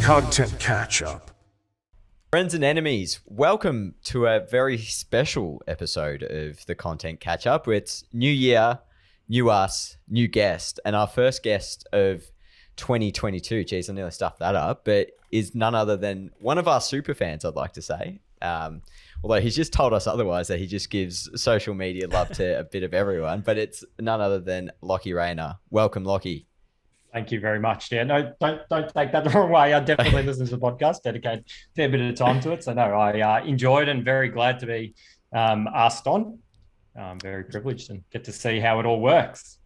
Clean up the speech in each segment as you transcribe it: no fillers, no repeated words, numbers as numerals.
Content Catchup. Friends and enemies, welcome to a very special episode of the Content Catch-Up. It's new year, new us, new guest, and our first guest of 2022, geez, I nearly stuffed that up, but is none other than one of our super fans, I'd like to say. Although he's just told us otherwise, that he just gives social media love to a bit of everyone, but it's none other than Lachy Rayner. Welcome, Lachy. Thank you very much. Yeah, no, don't take that the wrong way. I definitely listen to the podcast, dedicate a fair bit of time to it. So no, I enjoyed and very glad to be asked on. I'm very privileged and get to see how it all works.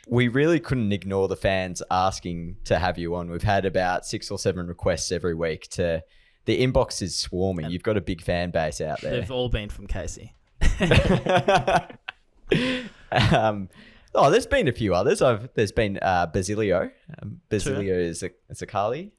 We really couldn't ignore the fans asking to have you on. We've had about 6 or 7 requests every week. The inbox is swarming. And you've got a big fan base out there. They've all been from Casey. There's been a few others. There's been Basilio. Basilio is a Carly.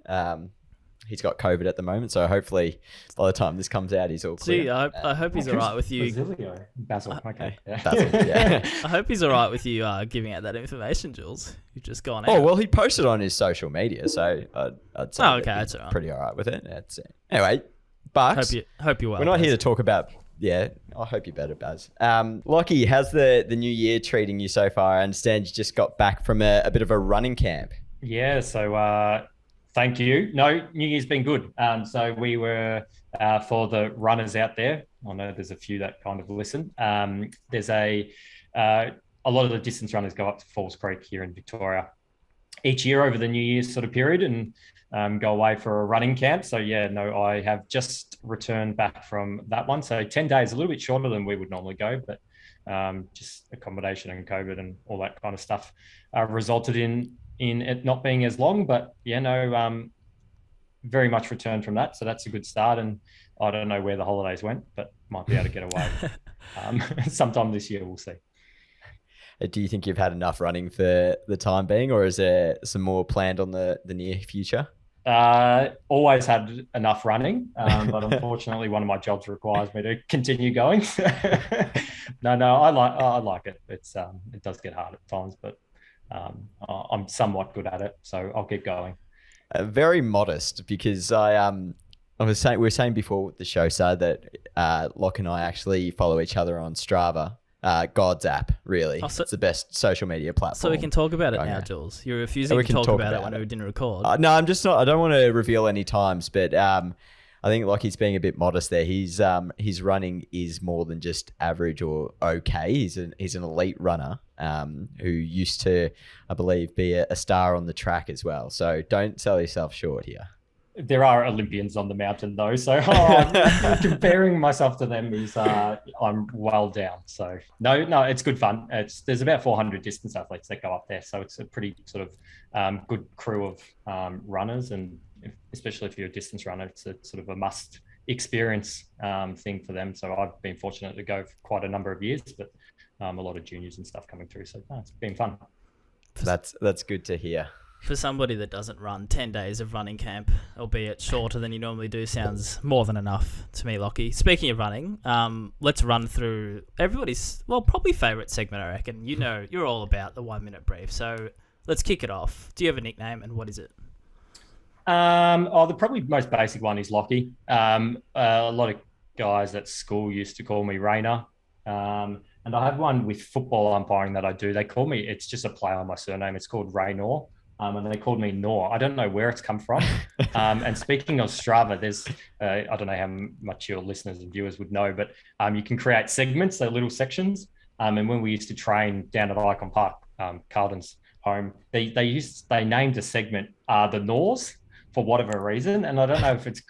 He's got COVID at the moment, so hopefully by the time this comes out, he's all clear. See, I hope he's all right with you. Basilio. Basil. Okay. Yeah. Basil, yeah. I hope he's all right with you giving out that information, Jules. You've just gone out. Oh, well, he posted on his social media, so I'd say that's all right. Pretty all right with it. Anyway, Bucks. Hope you're well. We're not here to talk about... Yeah, I hope you're better, Baz. Lachy, how's the new year treating you so far? I understand you just got back from a bit of a running camp. Yeah, so thank you. No, New Year's been good. So we were, for the runners out there, I know there's a few that kind of listen. There's a lot of the distance runners go up to Falls Creek here in Victoria each year over the New Year's sort of period and go away for a running camp. So yeah, no, I have just returned back from that one. So 10 days, a little bit shorter than we would normally go, but just accommodation and COVID and all that kind of stuff resulted in it not being as long. But yeah, no, very much returned from that. So that's a good start. And I don't know where the holidays went, but might be able to get away sometime this year. We'll see. Do you think you've had enough running for the time being, or is there some more planned on the near future? Always had enough running, but unfortunately one of my jobs requires me to continue going. No, I like it. It does get hard at times, but I'm somewhat good at it, so I'll keep going. Very modest, because we were saying before the show started that Locke and I actually follow each other on Strava. God's app, really. It's the best social media platform. So we can talk about it now, Jules. You're refusing to talk about it when we didn't record. No, I'm just not. I don't want to reveal any times, but I think Lockie's being a bit modest there. His running is more than just average or okay. He's an elite runner who used to, I believe, be a star on the track as well. So don't sell yourself short here. There are Olympians on the mountain though, so comparing myself to them is I'm well down. So no, it's good fun. There's about 400 distance athletes that go up there, so it's a pretty sort of good crew of runners, and especially if you're a distance runner, it's a sort of a must experience thing for them. So I've been fortunate to go for quite a number of years, but a lot of juniors and stuff coming through. So it's been fun. That's good to hear. For somebody that doesn't run, 10 days of running camp, albeit shorter than you normally do, sounds more than enough to me, Lochy. Speaking of running, let's run through everybody's, probably favourite segment, I reckon. You know, you're all about the 1 minute brief. So let's kick it off. Do you have a nickname, and what is it? The probably most basic one is Lochy. A lot of guys at school used to call me Rayner. And I have one with football umpiring that I do. They call me, it's just a play on my surname. It's called Rayner. And they called me Nor. I don't know where it's come from. And speaking of Strava, there's, I don't know how much your listeners and viewers would know, but you can create segments, so little sections. And when we used to train down at Icon Park, Carlton's home, they named a segment the Nors for whatever reason. And I don't know if it's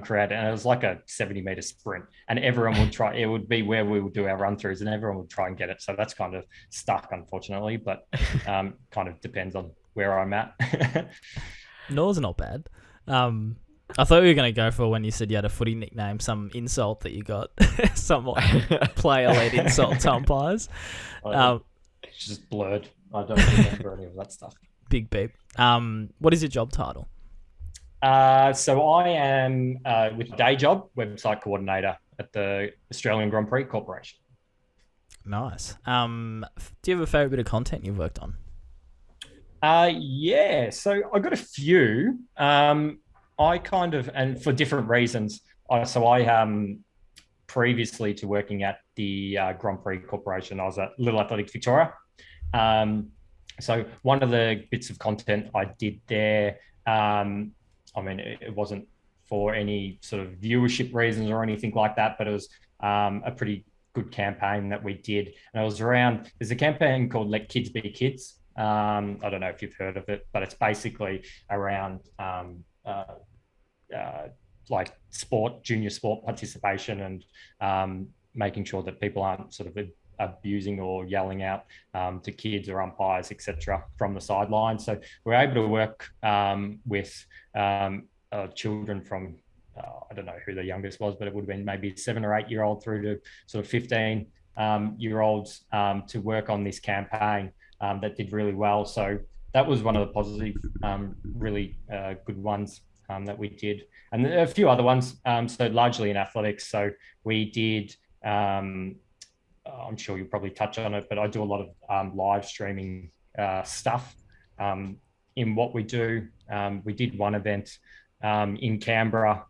created, and it was like a 70-meter sprint, and everyone would try. It would be where we would do our run-throughs, and everyone would try and get it. So that's kind of stuck, unfortunately, but kind of depends on where I'm at. Nor's not bad. I thought you were going to go for, when you said you had a footy nickname, some insult that you got, somewhat player-led insult to umpires. It's just blurred. I don't remember any of that stuff. Big beep. What is your job title? So I am, with day job, website coordinator at the Australian Gran Prix Corporation. Nice. Do you have a favourite bit of content you've worked on? Yeah, so I got a few. I kind of, and for different reasons. I previously to working at the Grand Prix Corporation, I was at Little Athletics Victoria. So one of the bits of content I did there, I mean, it wasn't for any sort of viewership reasons or anything like that, but it was a pretty good campaign that we did. And it was around, there's a campaign called Let Kids Be Kids. I don't know if you've heard of it, but it's basically around like sport, junior sport participation, and making sure that people aren't sort of abusing or yelling out to kids or umpires, etc., from the sidelines. So we're able to work with children from, I don't know who the youngest was, but it would have been maybe 7 or 8 year old through to sort of 15 year olds to work on this campaign that did really well. So that was one of the positive, really good ones that we did. And a few other ones, so largely in athletics. So we did, I'm sure you'll probably touch on it, but I do a lot of live streaming stuff in what we do. We did one event in Canberra,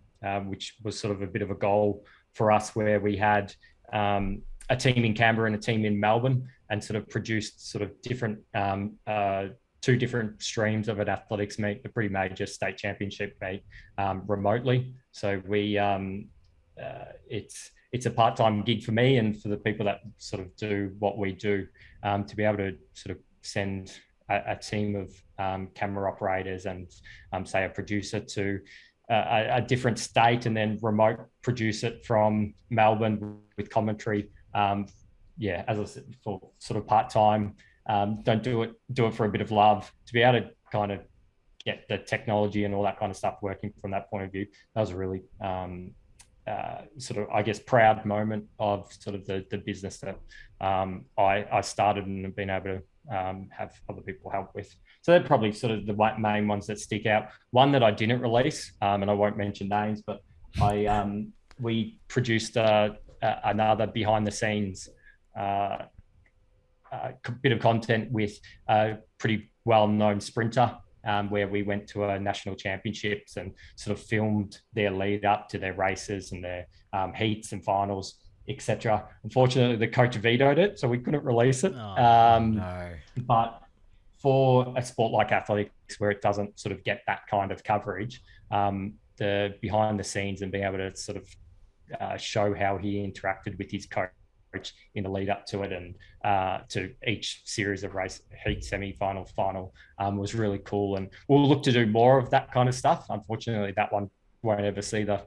which was sort of a bit of a goal for us, where we had a team in Canberra and a team in Melbourne, and sort of produced sort of different 2 different streams of an athletics meet, a pretty major state championship meet, remotely. So we it's a part-time gig for me and for the people that sort of do what we do, to be able to sort of send a team of camera operators and say a producer to a different state, and then remote produce it from Melbourne with commentary. As I said, for sort of part-time. Don't do it for a bit of love, to be able to kind of get the technology and all that kind of stuff working from that point of view. That was a really sort of, I guess, proud moment of sort of the business that I started and have been able to have other people help with. So they're probably sort of the main ones that stick out. One that I didn't release, and I won't mention names, but we produced another behind the scenes bit of content with a pretty well-known sprinter, where we went to national championships and sort of filmed their lead up to their races and their heats and finals, etc. Unfortunately, the coach vetoed it, so we couldn't release it. No. But for a sport like athletics, where it doesn't sort of get that kind of coverage, the behind the scenes and being able to sort of show how he interacted with his coach in the lead up to it, and to each series of race, heat, semi-final, final, was really cool. And we'll look to do more of that kind of stuff. Unfortunately, that one won't ever see the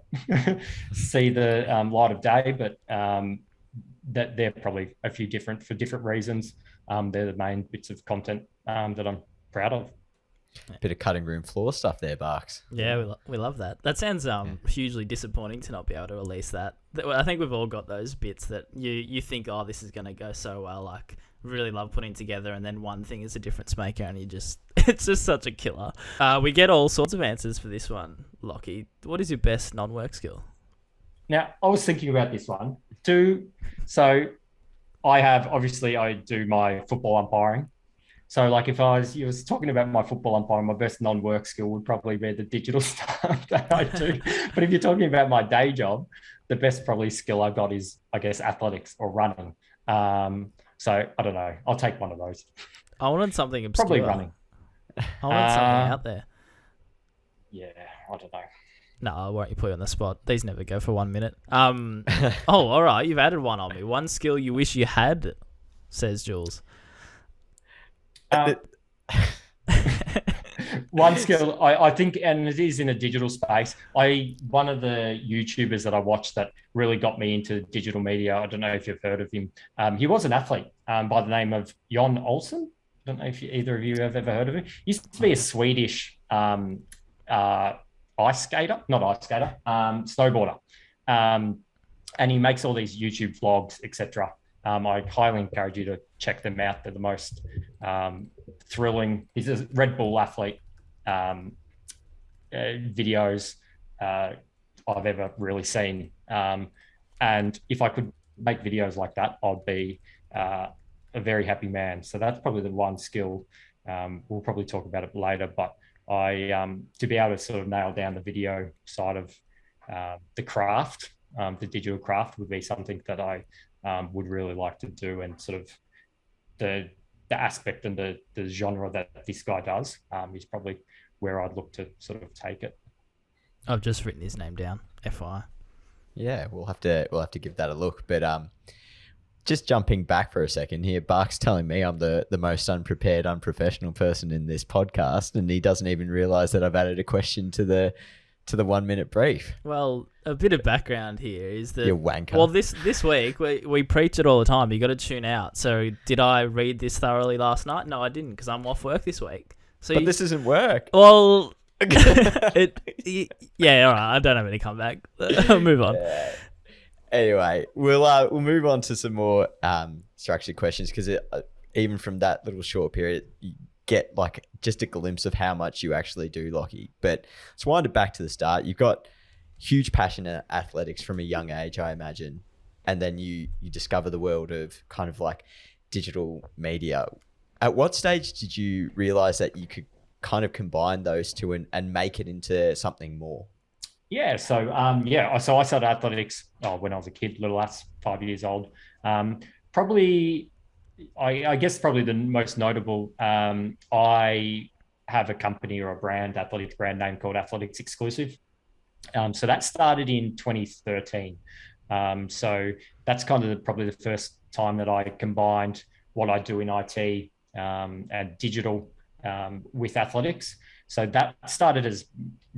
light of day, but that they're probably a few different for different reasons. They're the main bits of content that I'm proud of. Bit of cutting room floor stuff there, Barks. Yeah, we love that. That sounds hugely disappointing to not be able to release that. I think we've all got those bits that you think, oh, this is going to go so well. Like, really love putting together, and then one thing is a difference maker, and it's just such a killer. We get all sorts of answers for this one, Lockie. What is your best non-work skill? Now, I was thinking about this one too. So I do my football umpiring. So, like, if you was talking about my football umpiring, my best non-work skill would probably be the digital stuff that I do. But if you're talking about my day job, the best probably skill I've got is, I guess, athletics or running. So I don't know. I'll take one of those. I wanted something obscure. Probably running. I wanted something out there. Yeah, I don't know. No, I won't put you on the spot. These never go for 1 minute. All right. You've added one on me. One skill you wish you had, says Jules. One skill, I think, and it is in a digital space. One of the YouTubers that I watched that really got me into digital media, I don't know if you've heard of him. He was an athlete by the name of Jon Olsen. I don't know if either of you have ever heard of him. He used to be a Swedish snowboarder. And he makes all these YouTube vlogs, etc. I highly encourage you to check them out. They're the most thrilling. He's a Red Bull athlete videos I've ever really seen. And if I could make videos like that, I'd be a very happy man. So that's probably the one skill. We'll probably talk about it later, but to be able to sort of nail down the video side of the craft, the digital craft would be something that I would really like to do, and sort of the aspect and the genre that this guy does is probably where I'd look to sort of take it. I've just written his name down, FYI. Yeah, we'll have to give that a look. But just jumping back for a second here, Bark's telling me I'm the most unprepared, unprofessional person in this podcast, and he doesn't even realise that I've added a question to the 1 minute brief. Well, a bit of background here is that... You wanker. Well, this week, we preach it all the time. You got to tune out. So did I read this thoroughly last night? No, I didn't, because I'm off work this week. So but this isn't work. Well... yeah, all right. I don't have any comeback. I'll move on. Yeah. Anyway, we'll move on to some more structured questions, because even from that little short period, you get like just a glimpse of how much you actually do, Lachie. But let's wind it back to the start. You've got huge passion in athletics from a young age, I imagine, and then you discover the world of kind of like digital media. At what stage did you realize that you could kind of combine those two and make it into something more? Yeah, so so I started athletics when I was a kid, little ass, 5 years old. Probably the most notable, I have a company or a brand, athletics brand name called Athletics Exclusive. So that started in 2013. So that's kind of probably the first time that I combined what I do in IT and digital with athletics. So that started as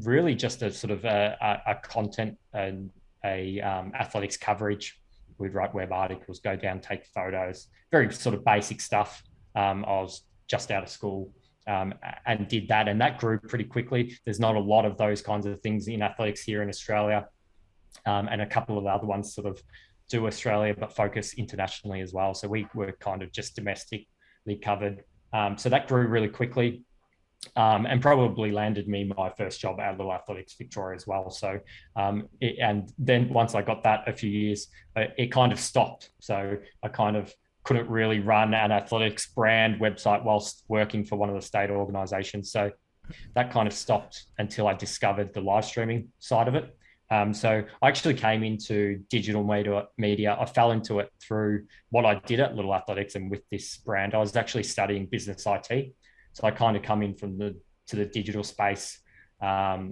really just a sort of a content and a athletics coverage. We'd write web articles, go down, take photos, very sort of basic stuff. I was just out of school and did that, and that grew pretty quickly. There's not a lot of those kinds of things in athletics here in Australia, and a couple of other ones sort of do Australia but focus internationally as well. So we were kind of just domestically covered. So that grew really quickly. And probably landed me my first job at Little Athletics Victoria as well. So, and then once I got that a few years, it kind of stopped. So I kind of couldn't really run an athletics brand website whilst working for one of the state organisations. So that kind of stopped until I discovered the live streaming side of it. So I actually came into digital media. I fell into it through what I did at Little Athletics, and with this brand, I was actually studying business IT. So I kind of come in from the digital space. I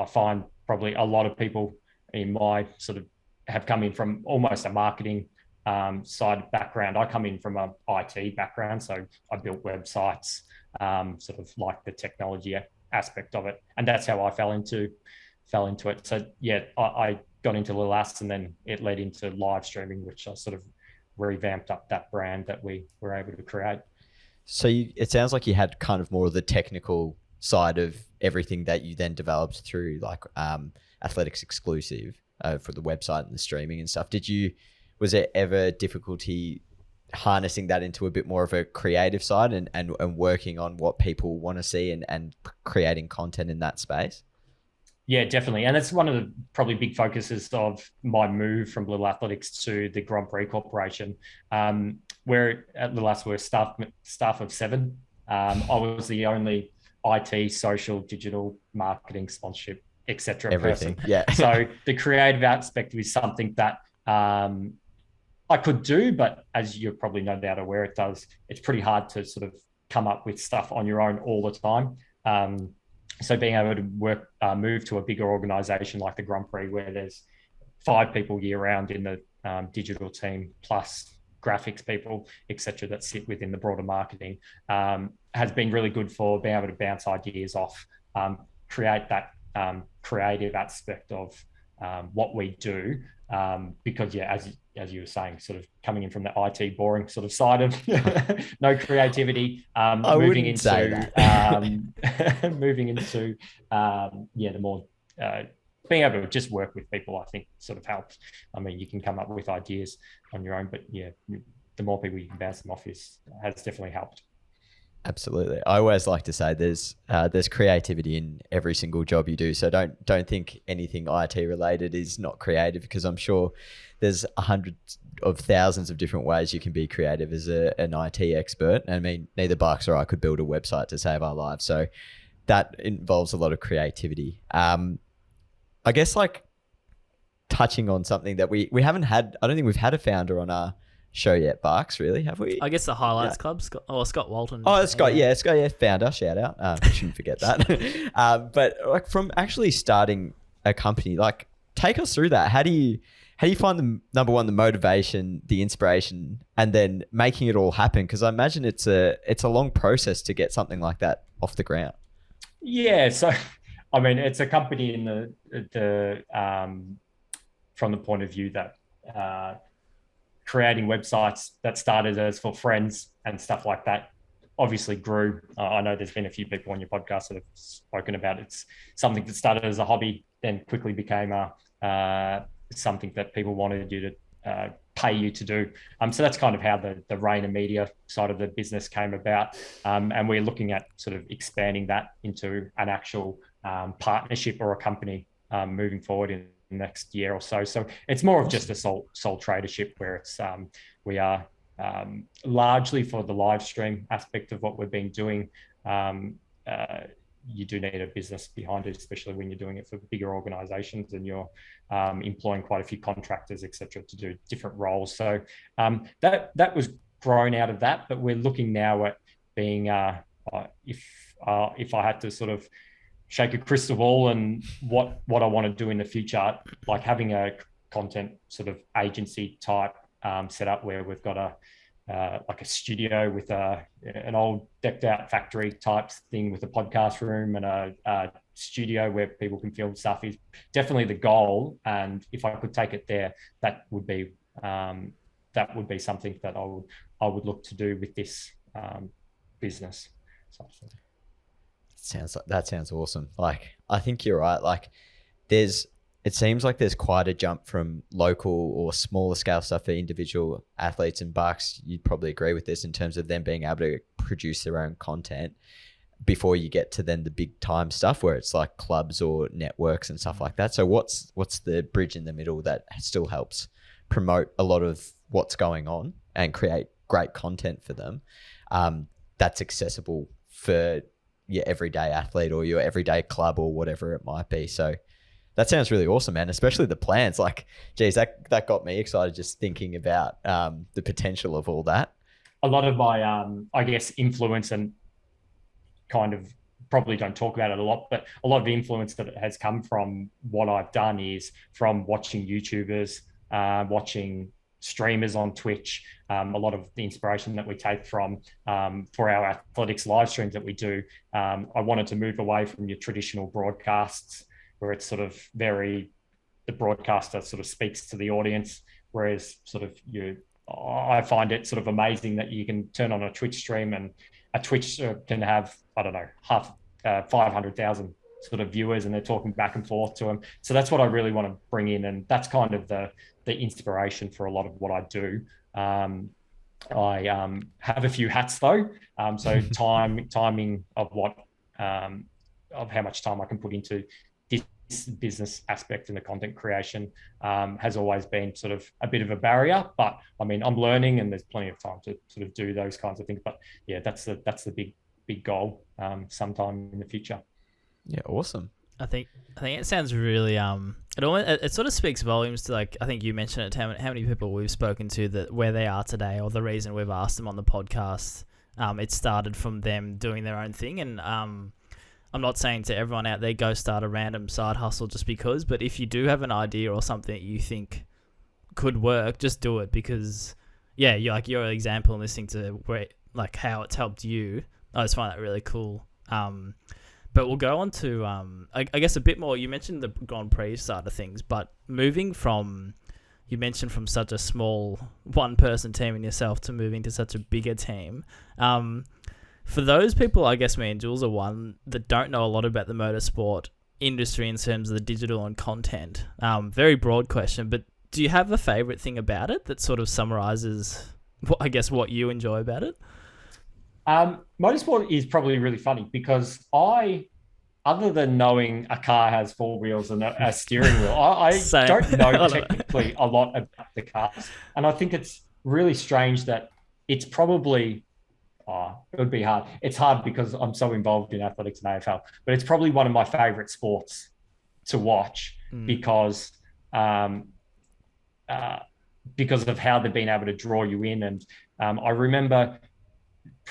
find probably a lot of people in my sort of have come in from almost a marketing side background. I come in from an IT background, so I built websites, sort of like the technology aspect of it, and that's how I fell into it. So yeah, I got into Little Ass, and then it led into live streaming, which I sort of revamped up that brand that we were able to create. So it sounds like you had kind of more of the technical side of everything that you then developed through like Athletics Exclusive for the website and the streaming and stuff. Was there ever difficulty harnessing that into a bit more of a creative side and working on what people want to see and creating content in that space? Yeah, definitely. And that's one of the probably big focuses of my move from Little Athletics to the Gran Prix Corporation. Where at Little Ass we're staff of 7. I was the only IT, social, digital, marketing, sponsorship, etc. Everything. person. Yeah. So the creative aspect is something that I could do, but as you're probably no doubt aware, it's pretty hard to sort of come up with stuff on your own all the time. So being able to move to a bigger organisation like the Grand Prix, where there's 5 people year round in the digital team, plus graphics people, etc., that sit within the broader marketing, has been really good for being able to bounce ideas off, create that creative aspect of what we do. Because yeah, as you were saying, sort of coming in from the IT boring sort of side of no creativity, moving into the more being able to just work with people, I think sort of helps. I mean, you can come up with ideas on your own, but yeah, the more people you can bounce them off has definitely helped. Absolutely. I always like to say there's creativity in every single job you do. So don't think anything IT related is not creative, because I'm sure there's hundreds of thousands of different ways you can be creative as an IT expert. I mean, neither Barks or I could build a website to save our lives. So that involves a lot of creativity. I guess like touching on something that we haven't had, I don't think we've had a founder on our show yet, Barks, really, have we? I guess the Highlights Club, Scott Walton. Oh, Scott, founder, shout out. Shouldn't forget that. But like from actually starting a company, like take us through that. How do you find the number one, the motivation, the inspiration, and then making it all happen? Because I imagine it's a long process to get something like that off the ground. Yeah, so I mean, it's a company in the from the point of view that creating websites that started as for friends and stuff like that obviously grew. I know there's been a few people on your podcast that have spoken about it's something that started as a hobby, then quickly became something that people wanted you to pay you to do. So that's kind of how the Rayner Media side of the business came about. And we're looking at sort of expanding that into an actual partnership or a company moving forward in the next year or so. So it's more of just a sole tradership where it's we are largely for the live stream aspect of what we've been doing. You do need a business behind it, especially when you're doing it for bigger organizations and you're employing quite a few contractors, etc., to do different roles. So that was grown out of that, but we're looking now at being if I had to sort of shake a crystal ball and what I want to do in the future, like having a content sort of agency type set up where we've got like a studio with an old decked out factory type thing with a podcast room and a studio where people can film stuff is definitely the goal. And if I could take it there, that would be something that I would look to do with this business. That sounds awesome. Like, I think you're right. Like it seems like there's quite a jump from local or smaller scale stuff for individual athletes, and Bucks, you'd probably agree with this in terms of them being able to produce their own content before you get to then the big time stuff where it's like clubs or networks and stuff like that. So what's the bridge in the middle that still helps promote a lot of what's going on and create great content for them that's accessible for your everyday athlete or your everyday club or whatever it might be? So that sounds really awesome, man, especially the plans. Like, geez, that got me excited just thinking about the potential of all that. A lot of my, I guess, influence, and kind of probably don't talk about it a lot, but a lot of the influence that has come from what I've done is from watching YouTubers, watching streamers on Twitch. A lot of the inspiration that we take from for our athletics live streams that we do. I wanted to move away from your traditional broadcasts where it's sort of the broadcaster sort of speaks to the audience, whereas sort of I find it sort of amazing that you can turn on a Twitch stream and a Twitch can have, I don't know, 500,000 sort of viewers and they're talking back and forth to them. So that's what I really want to bring in. And that's kind of the inspiration for a lot of what I do. I have a few hats though. So timing of what, of how much time I can put into this business aspect and the content creation has always been sort of a bit of a barrier, but I mean, I'm learning and there's plenty of time to sort of do those kinds of things. But yeah, that's the big goal sometime in the future. Yeah, awesome. I think it sounds really it sort of speaks volumes to, like, I think you mentioned it, how many people we've spoken to that where they are today, or the reason we've asked them on the podcast, it started from them doing their own thing. And I'm not saying to everyone out there, go start a random side hustle just because, but if you do have an idea or something that you think could work, just do it. Because yeah, you're like your example and listening to where, like, how it's helped you, I just find that really cool. But we'll go on to, I guess, a bit more. You mentioned the Grand Prix side of things, but moving from, you mentioned from such a small one-person team in yourself to moving to such a bigger team. For those people, I guess me and Jules are one, that don't know a lot about the motorsport industry in terms of the digital and content. Very broad question, but do you have a favourite thing about it that sort of summarises, I guess, what you enjoy about it? Motorsport is probably really funny because other than knowing a car has four wheels and a steering wheel, I don't know technically a lot about the cars. And I think it's really strange that it's probably it would be hard. It's hard because I'm so involved in athletics and AFL, but it's probably one of my favorite sports to watch because of how they've been able to draw you in. And I remember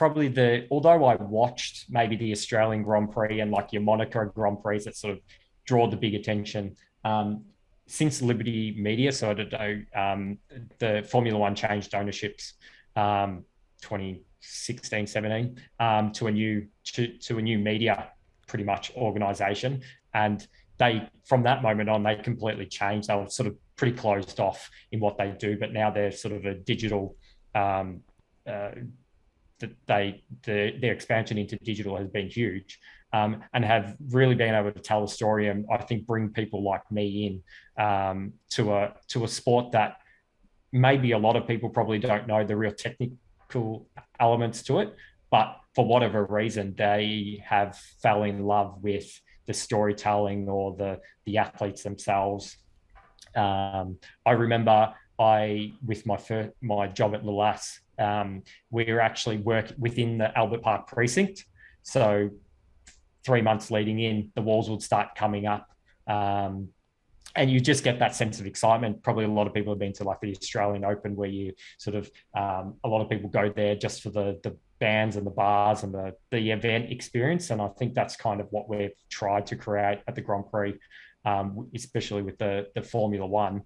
although I watched maybe the Australian Grand Prix and like your Monaco Grand Prix that sort of draw the big attention, since Liberty Media, so I don't know, the Formula One changed ownerships 2016, 17 to a new media pretty much organization. And they, from that moment on, they completely changed. They were sort of pretty closed off in what they do, but now they're sort of a digital, their expansion into digital has been huge, and have really been able to tell a story and I think bring people like me in to a sport that maybe a lot of people probably don't know the real technical elements to it, but for whatever reason, they have fell in love with the storytelling or the athletes themselves. I remember with my job at Lalas, we were actually working within the Albert Park precinct. So 3 months leading in, the walls would start coming up. And you just get that sense of excitement. Probably a lot of people have been to like the Australian Open where you sort of, a lot of people go there just for the bands and the bars and the event experience. And I think that's kind of what we've tried to create at the Grand Prix, especially with the Formula One.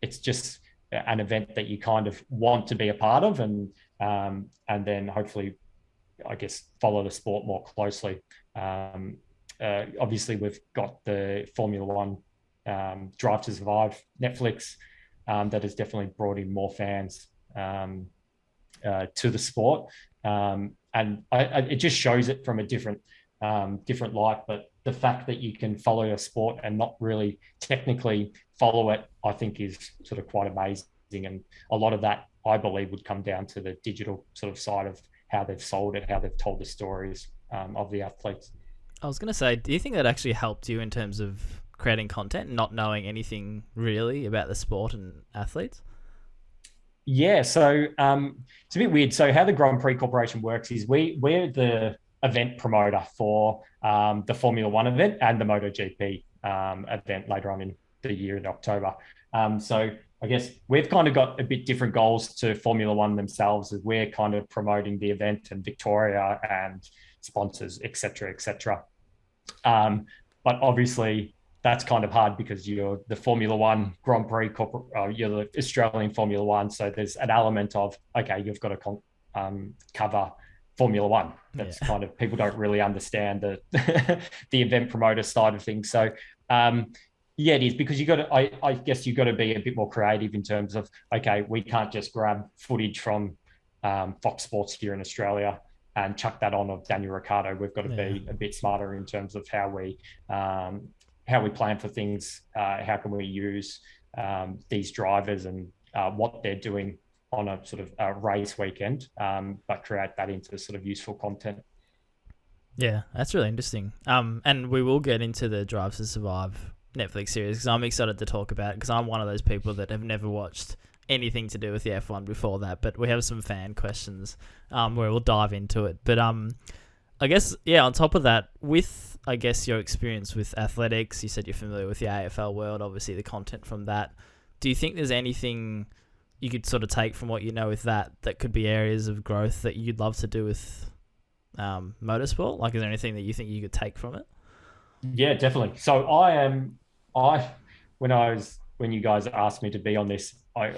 It's just an event that you kind of want to be a part of and then hopefully, I guess, follow the sport more closely. Obviously, we've got the Formula One Drive to Survive Netflix that has definitely brought in more fans to the sport. And it just shows it from a different light. But the fact that you can follow a sport and not really technically follow it, I think is sort of quite amazing. And a lot of that, I believe, would come down to the digital sort of side of how they've sold it, how they've told the stories of the athletes. I was going to say, do you think that actually helped you in terms of creating content, not knowing anything really about the sport and athletes? Yeah, so it's a bit weird. So how the Grand Prix Corporation works is we're the event promoter for the Formula One event and the MotoGP event later on in the year in October. So I guess we've kind of got a bit different goals to Formula One themselves, as we're kind of promoting the event and Victoria and sponsors, et cetera, et cetera. But obviously that's kind of hard because you're the Formula One Grand Prix, you're the Australian Formula One. So there's an element of, okay, you've got to cover Formula One. That's kind of, people don't really understand the event promoter side of things. So yeah, it is, because you got to, I guess you got to be a bit more creative in terms of, okay, we can't just grab footage from Fox Sports here in Australia and chuck that on of Daniel Ricciardo. We've got to be a bit smarter in terms of how we plan for things. How can we use these drivers and what they're doing on a sort of a race weekend, but create that into sort of useful content. Yeah, that's really interesting. And we will get into the Drive to Survive Netflix series because I'm excited to talk about it, because I'm one of those people that have never watched anything to do with the F1 before that, but we have some fan questions where we'll dive into it. But I guess, yeah, on top of that, with, I guess, your experience with athletics, you said you're familiar with the AFL world, obviously the content from that. Do you think there's anything you could sort of take from what you know with that could be areas of growth that you'd love to do with motorsport? Like, is there anything that you think you could take from it? Yeah, definitely. So when you guys asked me to be on this, I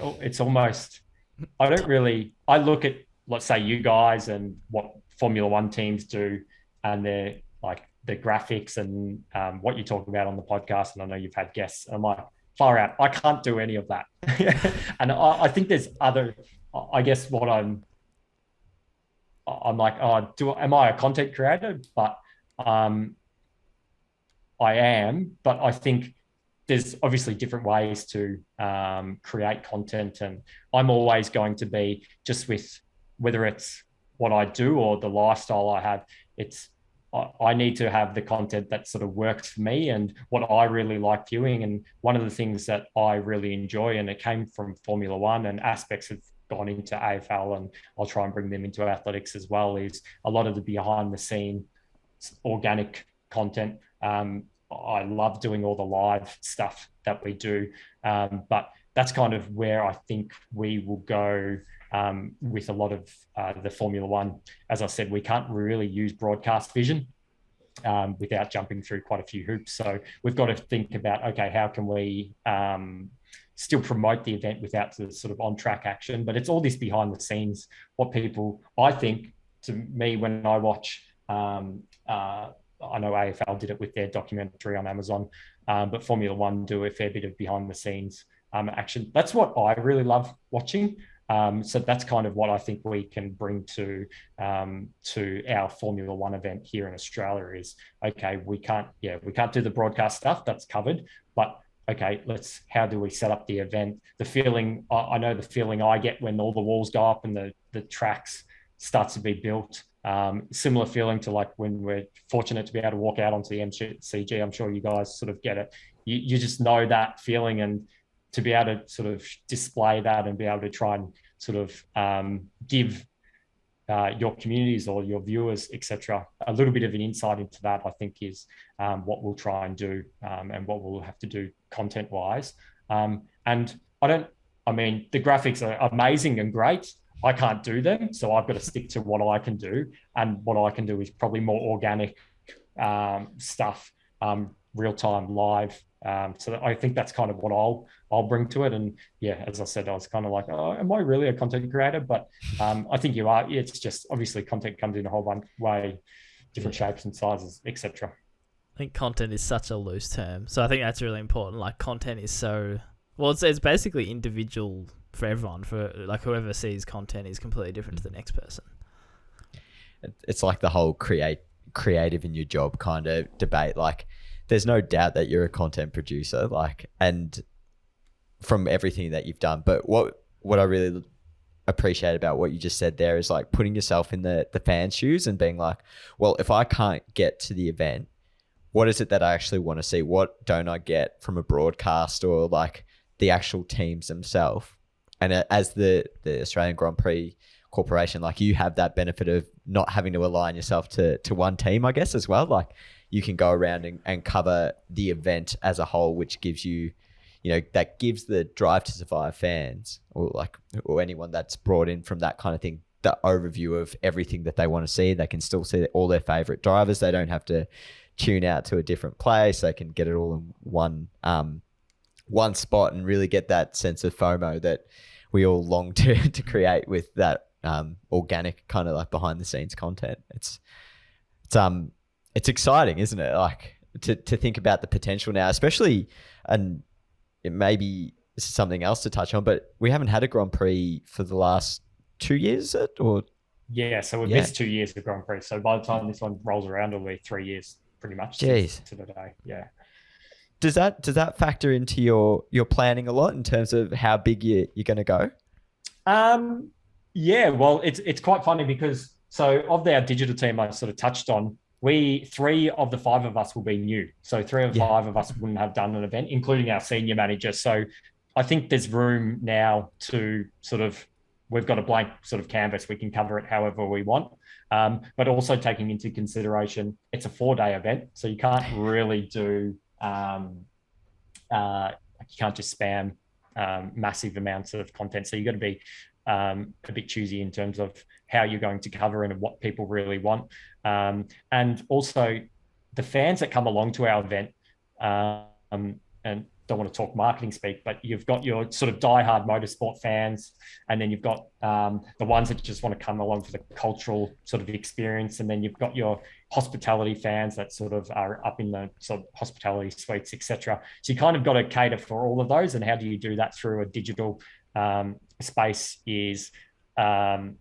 look at, let's say, you guys and what Formula One teams do and their like the graphics and what you're talking about on the podcast. And I know you've had guests, and I'm like, far out, I can't do any of that. And I think there's other, I guess what I'm like, am I a content creator? But I am, but I think there's obviously different ways to create content. And I'm always going to be, just with whether it's what I do or the lifestyle I have, I need to have the content that sort of works for me and what I really like viewing. And one of the things that I really enjoy, and it came from Formula One and aspects of gone into AFL, and I'll try and bring them into athletics as well, is a lot of the behind the scene organic content. I love doing all the live stuff that we do, but that's kind of where I think we will go with a lot of the Formula One. As I said, we can't really use broadcast vision without jumping through quite a few hoops. So we've got to think about, okay, how can we still promote the event without the sort of on-track action? But it's all this behind the scenes, what people, I think, to me, when I watch, I know AFL did it with their documentary on Amazon, but Formula One do a fair bit of behind the scenes action. That's what I really love watching. So that's kind of what I think we can bring to our Formula One event here in Australia is, okay, we can't do the broadcast stuff, that's covered, but okay, how do we set up the event? The feeling, I know the feeling I get when all the walls go up and the tracks starts to be built. Similar feeling to like when we're fortunate to be able to walk out onto the MCG. I'm sure you guys sort of get it. You just know that feeling, and to be able to sort of display that and be able to try and sort of give your communities or your viewers, etc., a little bit of an insight into that, I think is what we'll try and do, and what we'll have to do content-wise. And the graphics are amazing and great. I can't do them, so I've got to stick to what I can do, and what I can do is probably more organic stuff, real-time, live. So I think that's kind of what I'll bring to it. And yeah, as I said, I was kind of like, oh, am I really a content creator? But I think you are. It's just obviously content comes in a whole way, different shapes and sizes, etc. I think content is such a loose term, so I think that's really important. Like content is so it's basically individual for everyone. For like whoever sees content is completely different to the next person. It's like the whole creative in your job kind of debate. Like, there's no doubt that you're a content producer, like, and from everything that you've done. But what I really appreciate about what you just said there is like putting yourself in the fan's shoes and being like, well, if I can't get to the event, what is it that I actually want to see? What don't I get from a broadcast or like the actual teams themselves? And as the Australian Grand Prix Corporation, like, you have that benefit of not having to align yourself to one team, I guess, as well. Like, you can go around and cover the event as a whole, which gives you, that gives the Drive to Survive fans or anyone that's brought in from that kind of thing, the overview of everything that they want to see. They can still see all their favorite drivers. They don't have to tune out to a different place. They can get it all in one spot and really get that sense of FOMO that we all long to create with that organic kind of like behind the scenes content. It's exciting, isn't it? Like to think about the potential now, especially, and it maybe this is something else to touch on, but we haven't had a Grand Prix for the last 2 years, or? Yeah, so we've missed 2 years of Grand Prix. So by the time this one rolls around, it'll be 3 years pretty much to the day. Yeah. Does that factor into your planning a lot in terms of how big you're going to go? Yeah, well, it's quite funny because so of our digital team I sort of touched on, 3 of the 5 of us will be new. So 3 of 5 of us wouldn't have done an event, including our senior manager. So I think there's room now to sort of, we've got a blank sort of canvas. We can cover it however we want. But also taking into consideration, it's a 4-day event. So you can't really do, you can't just spam massive amounts of content. So you've got to be a bit choosy in terms of how you're going to cover and what people really want. And also the fans that come along to our event, and don't want to talk marketing speak, but you've got your sort of diehard motorsport fans, and then you've got the ones that just want to come along for the cultural sort of experience, and then you've got your hospitality fans that sort of are up in the sort of hospitality suites, etc. So you kind of got to cater for all of those, and how do you do that through a digital space is going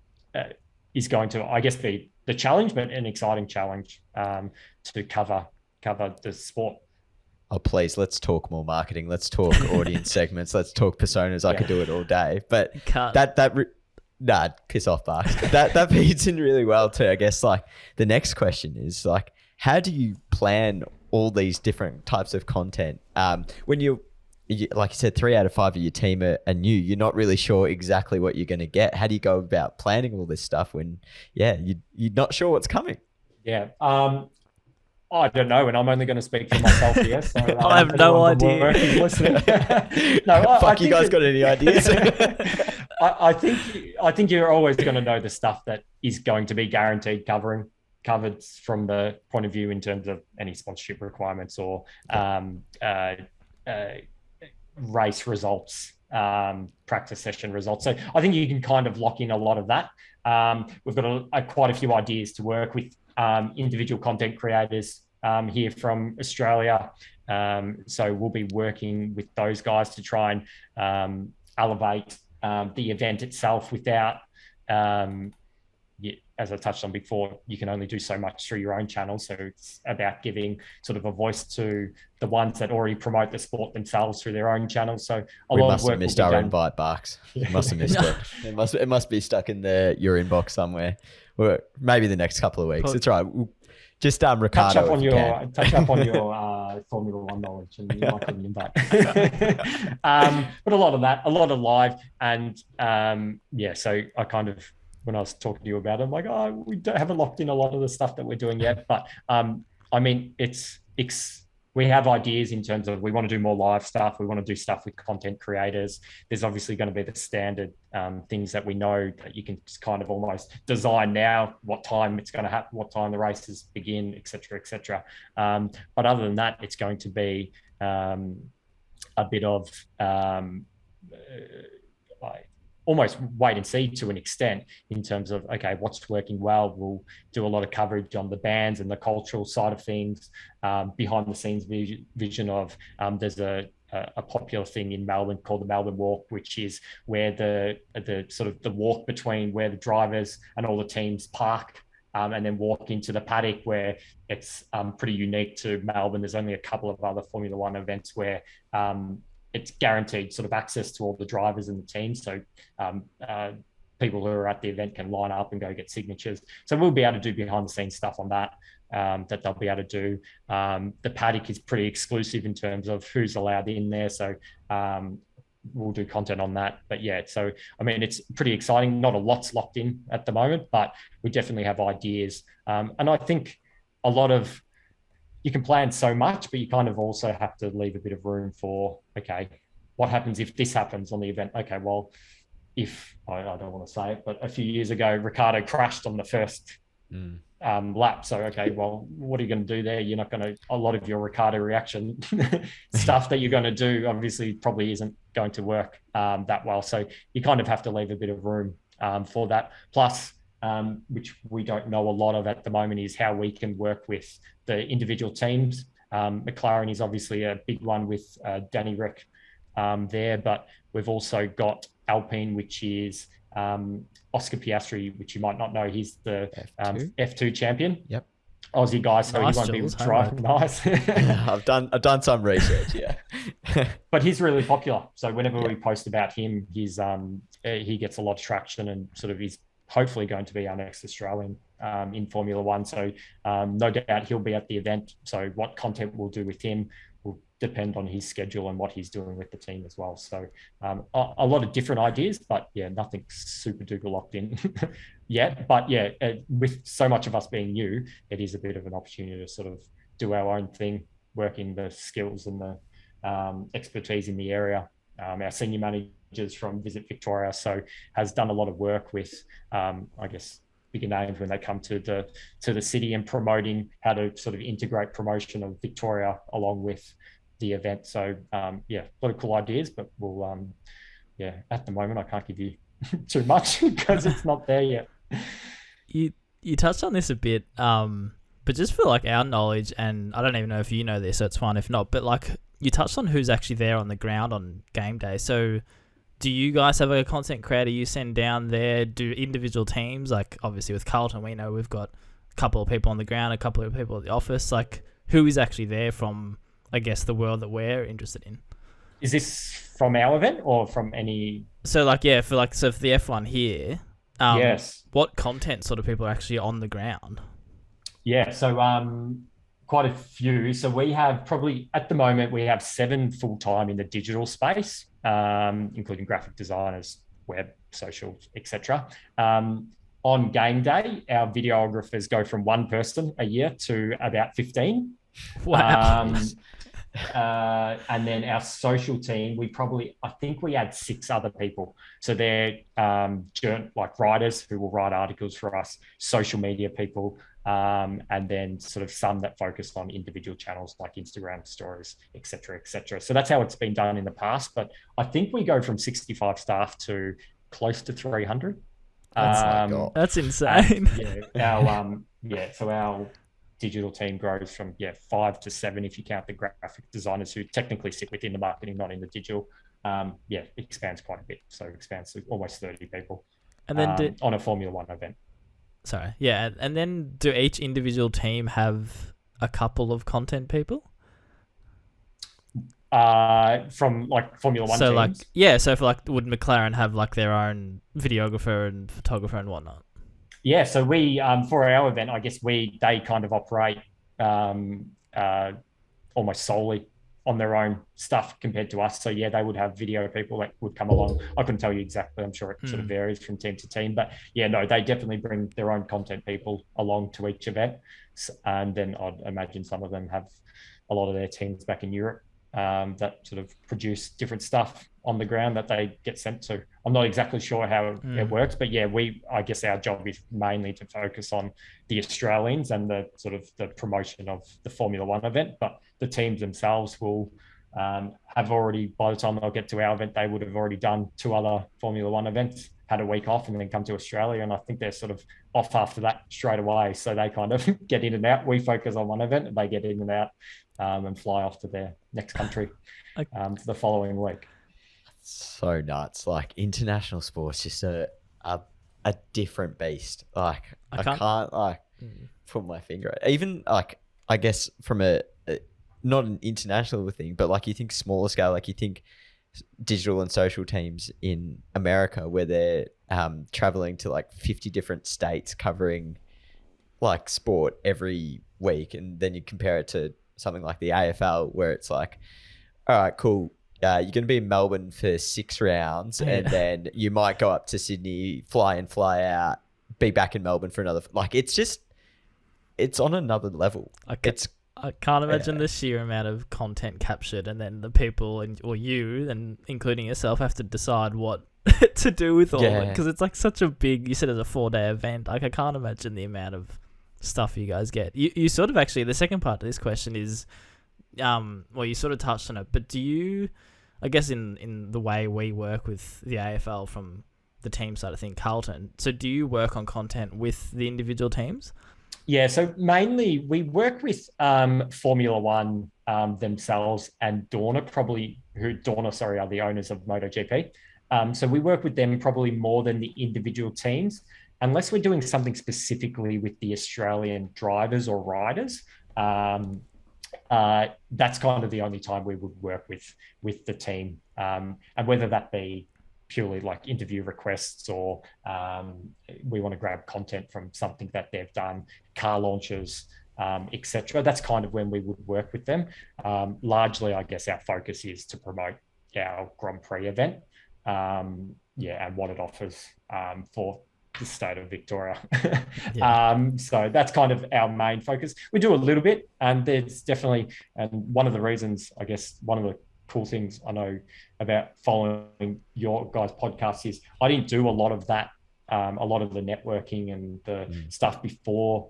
to, I guess, be the challenge, but an exciting challenge to cover the sport. Oh, please, let's talk more marketing. Let's talk audience segments. Let's talk personas. I could do it all day. But piss off, Barks. That feeds in really well too. I guess like the next question is like, how do you plan all these different types of content when you're like you said, 3 out of 5 of your team are new. You're not really sure exactly what you're going to get. How do you go about planning all this stuff when, you're not sure what's coming? Yeah. I don't know, and I'm only going to speak for myself here. So I have no idea. Fuck, you guys got any ideas? I think you're always going to know the stuff that is going to be guaranteed covered from the point of view in terms of any sponsorship requirements or race results, practice session results. So I think you can kind of lock in a lot of that. We've got quite a few ideas to work with individual content creators here from Australia. So we'll be working with those guys to try and elevate the event itself without, as I touched on before, you can only do so much through your own channel. So it's about giving sort of a voice to the ones that already promote the sport themselves through their own channels. So we must have missed our invite, Barks. We must have missed it. It must be stuck in your inbox somewhere. Or maybe the next couple of weeks. It's right. We'll just Ricardo. Touch up on your Formula One knowledge, and you might get an invite. But a lot of that, a lot of live, and So I kind of, when I was talking to you about it, I'm like, we haven't locked in a lot of the stuff that we're doing yet. But I mean, we have ideas in terms of we want to do more live stuff. We want to do stuff with content creators. There's obviously going to be the standard things that we know that you can just kind of almost design now, what time it's going to happen, what time the races begin, et cetera, et cetera. But other than that, it's going to be a bit of almost wait and see to an extent in terms of, okay, what's working well. We'll do a lot of coverage on the bands and the cultural side of things, behind the scenes vision of, there's a popular thing in Melbourne called the Melbourne Walk, which is where the sort of the walk between where the drivers and all the teams park, and then walk into the paddock, where it's pretty unique to Melbourne. There's only a couple of other Formula One events where it's guaranteed sort of access to all the drivers and the teams. So people who are at the event can line up and go get signatures. So we'll be able to do behind the scenes stuff on that, that they'll be able to do. The paddock is pretty exclusive in terms of who's allowed in there. So we'll do content on that. But yeah, so, I mean, it's pretty exciting. Not a lot's locked in at the moment, but we definitely have ideas. And I think a lot of, you can plan so much, but you kind of also have to leave a bit of room for, okay, what happens if this happens on the event? Okay, well, if, I don't want to say it, but a few years ago, Ricardo crashed on the first lap. So, okay, well, what are you going to do there? You're not going to, a lot of your Ricardo reaction stuff that you're going to do, obviously probably isn't going to work that well. So you kind of have to leave a bit of room for that. Plus, which we don't know a lot of at the moment, is how we can work with the individual teams. McLaren is obviously a big one with Danny Rick there, but we've also got Alpine, which is Oscar Piastri, which you might not know. He's the F2 champion. Yep. Aussie guy, so nice, he won't Jules, be driving nice. I've done some research, yeah. But he's really popular. So whenever we post about him, he gets a lot of traction, and sort of he's hopefully going to be our next Australian in Formula One. So no doubt he'll be at the event. So what content we'll do with him will depend on his schedule and what he's doing with the team as well. So a lot of different ideas, but yeah, nothing super duper locked in yet. But yeah, with so much of us being new, it is a bit of an opportunity to sort of do our own thing, working the skills and the expertise in the area. Our senior managers from Visit Victoria has done a lot of work with, I guess, bigger names when they come to the city, and promoting how to sort of integrate promotion of Victoria along with the event. So yeah, a lot of cool ideas, but we'll at the moment I can't give you too much because it's not there yet. You touched on this a bit, but just for like our knowledge, and I don't even know if you know this, so it's fine if not, but like you touched on who's actually there on the ground on game day. So do you guys have a content creator you send down there? Do individual teams, like obviously with Carlton, we know we've got a couple of people on the ground, a couple of people at the office. Like who is actually there from, I guess, the world that we're interested in? Is this from our event or from any? So like, yeah, for the F1 here, yes. What content sort of people are actually on the ground? Yeah, so quite a few. So we have probably, at the moment, we have 7 full-time in the digital space, including graphic designers, web, social, etc. On game day, our videographers go from 1 person a year to about 15. Wow. And then our social team, I think we had 6 other people. So they're like writers who will write articles for us, social media people, and then sort of some that focus on individual channels like Instagram stories, et cetera, et cetera. So that's how it's been done in the past. But I think we go from 65 staff to close to 300. That's insane. So our digital team grows from 5 to 7 if you count the graphic designers who technically sit within the marketing, not in the digital. It expands quite a bit. So it expands to almost 30 people. And then on a Formula One event. Sorry. Yeah. And then do each individual team have a couple of content people? From like Formula One teams? So for would McLaren have like their own videographer and photographer and whatnot? Yeah, so we for our event, I guess they kind of operate almost solely on their own stuff compared to us. So yeah, they would have video people that would come along. I couldn't tell you exactly. I'm sure it sort of varies from team to team, but yeah, no, they definitely bring their own content people along to each event. And then I'd imagine some of them have a lot of their teams back in Europe that sort of produce different stuff on the ground that they get sent to. I'm not exactly sure how it works, but yeah, I guess our job is mainly to focus on the Australians and the sort of the promotion of the Formula One event, but the teams themselves will have already, by the time they'll get to our event, they would have already done 2 other Formula One events, had a week off and then come to Australia. And I think they're sort of off after that straight away. So they kind of get in and out. We focus on one event and they get in and out and fly off to their next country for the following week. So nuts. Like international sports, just a different beast. Like I can't like put my finger at it. Even like, I guess from a not an international thing, but like you think smaller scale, like you think digital and social teams in America where they're traveling to like 50 different states covering like sport every week, and then you compare it to something like the AFL where it's like, all right, cool, you're going to be in Melbourne for 6 rounds and then you might go up to Sydney, fly in, fly out, be back in Melbourne for another, like it's on another level. I can't imagine the sheer amount of content captured, and then the people or you, and including yourself, have to decide what to do with all of it, because it's like such a big. You said it's a 4-day event. Like I can't imagine the amount of stuff you guys get. You sort of actually, the second part of this question is, well, you sort of touched on it, but do you, I guess in the way we work with the AFL from the team side of things, Carlton. So do you work on content with the individual teams? Yeah, so mainly we work with Formula One themselves and Dorna, are the owners of MotoGP. So we work with them probably more than the individual teams, unless we're doing something specifically with the Australian drivers or riders. That's kind of the only time we would work with the team, and whether that be purely like interview requests or we want to grab content from something that they've done, car launches, etc. That's kind of when we would work with them. Largely, I guess our focus is to promote our Grand Prix event, and what it offers for the state of Victoria. So that's kind of our main focus. We do a little bit, and there's definitely, and one of the reasons, I guess, one of the cool things I know about following your guys' podcast is I didn't do a lot of that, a lot of the networking and the stuff before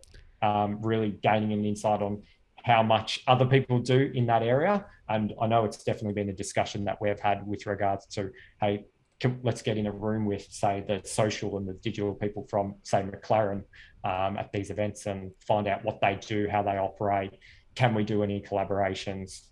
really gaining an insight on how much other people do in that area. And I know it's definitely been a discussion that we've had with regards to, hey, let's get in a room with, say, the social and the digital people from, say, McLaren at these events and find out what they do, how they operate. Can we do any collaborations?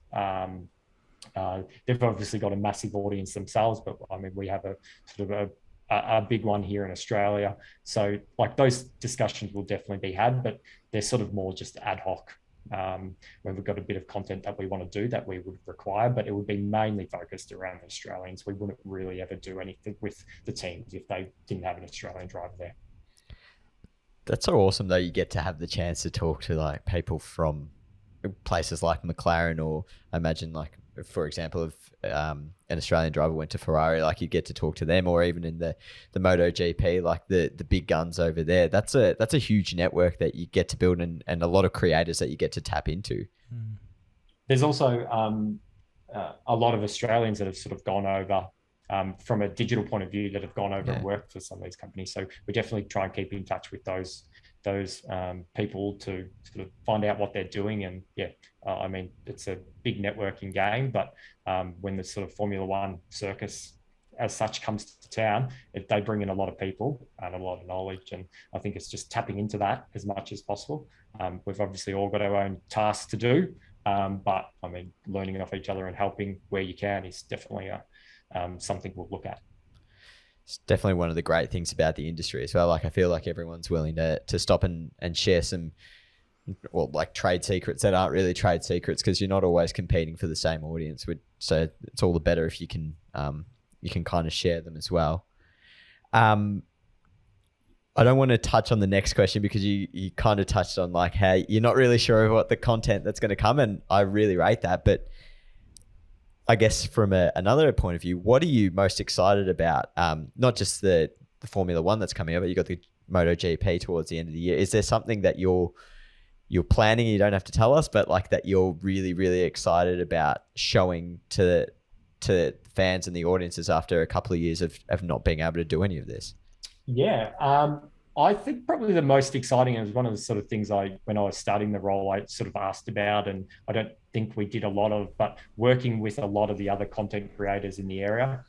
They've obviously got a massive audience themselves, but I mean, we have a sort of a big one here in Australia. So like those discussions will definitely be had, but they're sort of more just ad hoc when we've got a bit of content that we want to do that we would require, but it would be mainly focused around the Australians. We wouldn't really ever do anything with the teams if they didn't have an Australian driver there. That's so awesome though. You get to have the chance to talk to like people from places like McLaren, or I imagine like, for example, if an Australian driver went to Ferrari, like you get to talk to them, or even in the MotoGP, like the big guns over there. That's a huge network that you get to build, and a lot of creators that you get to tap into. There's also a lot of Australians that have sort of gone over from a digital point of view, that have gone over and worked for some of these companies. So we definitely try and keep in touch with those people to sort of find out what they're doing. And I mean, it's a big networking game, but when the sort of Formula One circus as such comes to town, they bring in a lot of people and a lot of knowledge. And I think it's just tapping into that as much as possible. We've obviously all got our own tasks to do, but I mean, learning off each other and helping where you can is definitely something we'll look at. It's definitely one of the great things about the industry as well. Like, I feel like everyone's willing to stop and share some, well, like trade secrets that aren't really trade secrets, because you're not always competing for the same audience. So it's all the better if you can kind of share them as well. I don't want to touch on the next question, because you kind of touched on like how you're not really sure of what the content that's going to come, and I really rate that. But I guess from another point of view, what are you most excited about? Not just the Formula One that's coming up, but you got the MotoGP towards the end of the year. Is there something that you're planning? You don't have to tell us, but like that you're really, really excited about showing to fans and the audiences after a couple of years of not being able to do any of this? Yeah, I think probably the most exciting, and it was one of the sort of things when I was starting the role, I sort of asked about, and I don't think we did a lot of, but working with a lot of the other content creators in the area,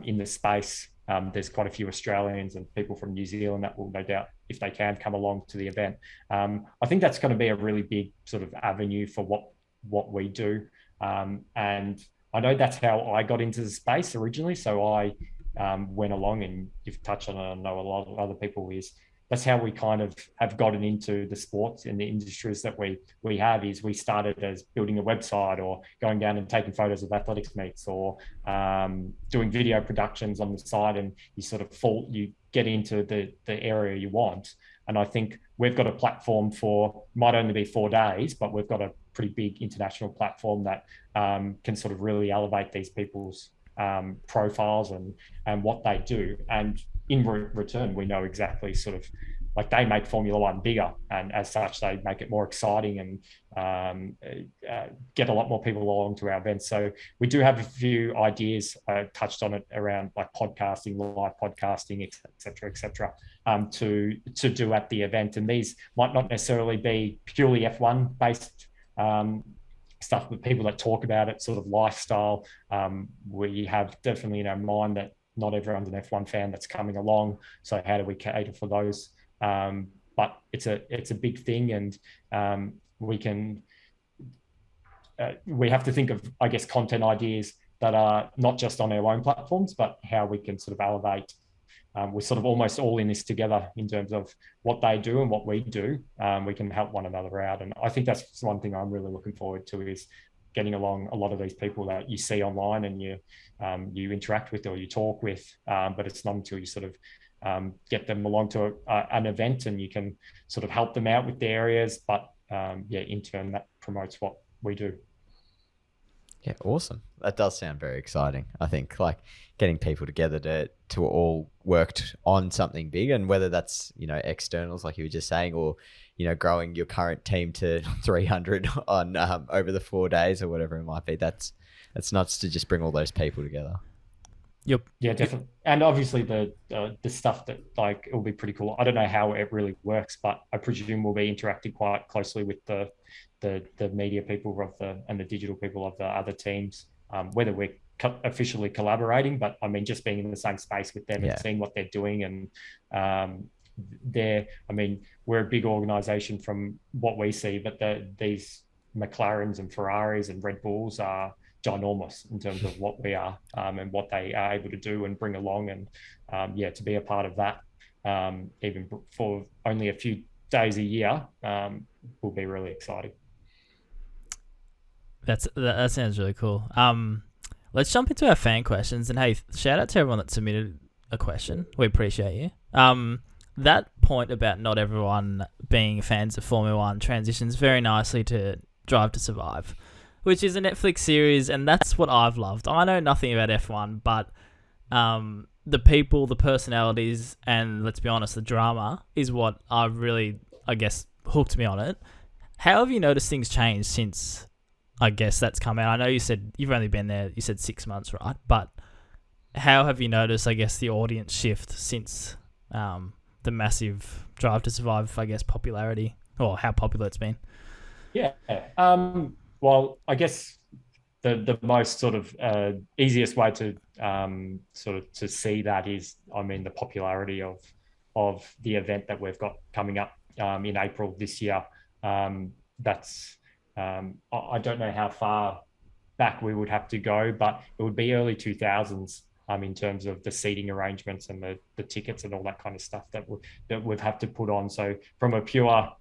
in the space. There's quite a few Australians and people from New Zealand that will no doubt, if they can, come along to the event. I think that's going to be a really big sort of avenue for what we do. And I know that's how I got into the space originally. So I went along, and you've touched on it, I know a lot of other people, that's how we kind of have gotten into the sports and the industries that we have. Is we started as building a website, or going down and taking photos of athletics meets, or doing video productions on the side, and you get into the area you want. And I think we've got a platform might only be 4 days, but we've got a pretty big international platform that can sort of really elevate these people's profiles and what they do. And in return, we know exactly sort of like they make Formula One bigger, and as such, they make it more exciting and get a lot more people along to our events. So we do have a few ideas, touched on it, around like podcasting, live podcasting, et cetera, to do at the event. And these might not necessarily be purely F1 based stuff, but people that talk about it, sort of lifestyle. We have definitely in our mind that not everyone's an F1 fan that's coming along. So how do we cater for those? But it's a big thing, and we have to think of, I guess, content ideas that are not just on our own platforms, but how we can sort of elevate. We're sort of almost all in this together in terms of what they do and what we do. We can help one another out. And I think that's one thing I'm really looking forward to, is getting along a lot of these people that you see online and you interact with or you talk with. But it's not until you sort of get them along to an event and you can sort of help them out with the areas. But in turn, that promotes what we do. Yeah, awesome. That does sound very exciting. I think like getting people together to all worked on something big, and whether that's, externals like you were just saying, or, growing your current team to 300 on over the 4 days or whatever it might be. That's nuts to just bring all those people together. Yep. Yeah, definitely. And obviously the stuff that like, it will be pretty cool. I don't know how it really works, but I presume we'll be interacting quite closely with the media people and the digital people of the other teams, whether we're officially collaborating, but I mean, just being in the same space with them and seeing what they're doing. And we're a big organization from what we see, but these McLarens and Ferraris and Red Bulls are ginormous in terms of what we are, and what they are able to do and bring along. And to be a part of that, even for only a few days a year, will be really exciting. That sounds really cool. Let's jump into our fan questions. And hey, shout out to everyone that submitted a question. We appreciate you. That point about not everyone being fans of Formula One transitions very nicely to Drive to Survive, which is a Netflix series, and that's what I've loved. I know nothing about F1, but the people, the personalities, and let's be honest, the drama is what I've really, I guess, hooked me on it. How have you noticed things change since, I guess, that's come out? I know you said you've only been there, you said 6 months, right? But how have you noticed, I guess, the audience shift since the massive Drive to Survive, I guess, popularity, or how popular it's been? Yeah. Well, I guess the most sort of easiest way to sort of to see that is, I mean, the popularity of the event that we've got coming up in April this year. That's I don't know how far back we would have to go, but it would be early 2000s in terms of the seating arrangements and the tickets and all that kind of stuff that we've had to put on. So from a pure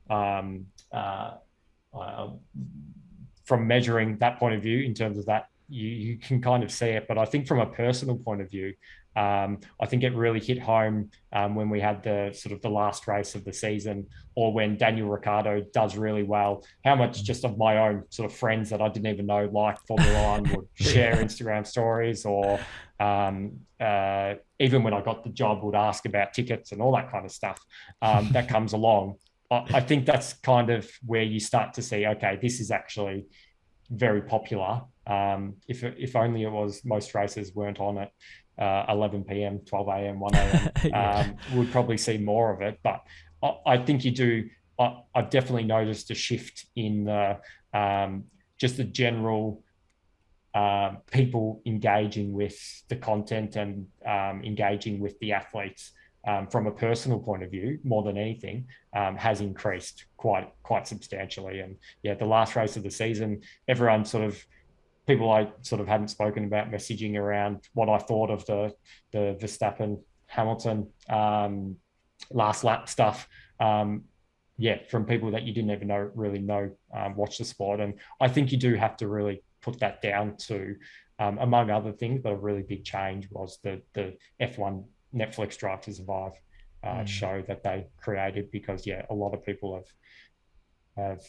from measuring that point of view, in terms of that, you can kind of see it. But I think from a personal point of view, I think it really hit home when we had the sort of the last race of the season, or when Daniel Ricciardo does really well. How much just of my own sort of friends that I didn't even know like Formula One would share Instagram stories, or even when I got the job, would ask about tickets and all that kind of stuff that comes along. I think that's kind of where you start to see, okay, this is actually very popular. If only it was most races weren't on at 11 p.m., 12 a.m., 1 a.m., we'd probably see more of it. But I think you do. I've definitely noticed a shift in just the general people engaging with the content and engaging with the athletes. From a personal point of view, more than anything, has increased quite substantially. And yeah, the last race of the season, everyone people I sort of hadn't spoken about messaging around what I thought of the Verstappen Hamilton last lap stuff. From people that you didn't even really know watch the sport. And I think you do have to really put that down to, among other things, but a really big change was the F1 Netflix Drive to Survive show that they created, because a lot of people have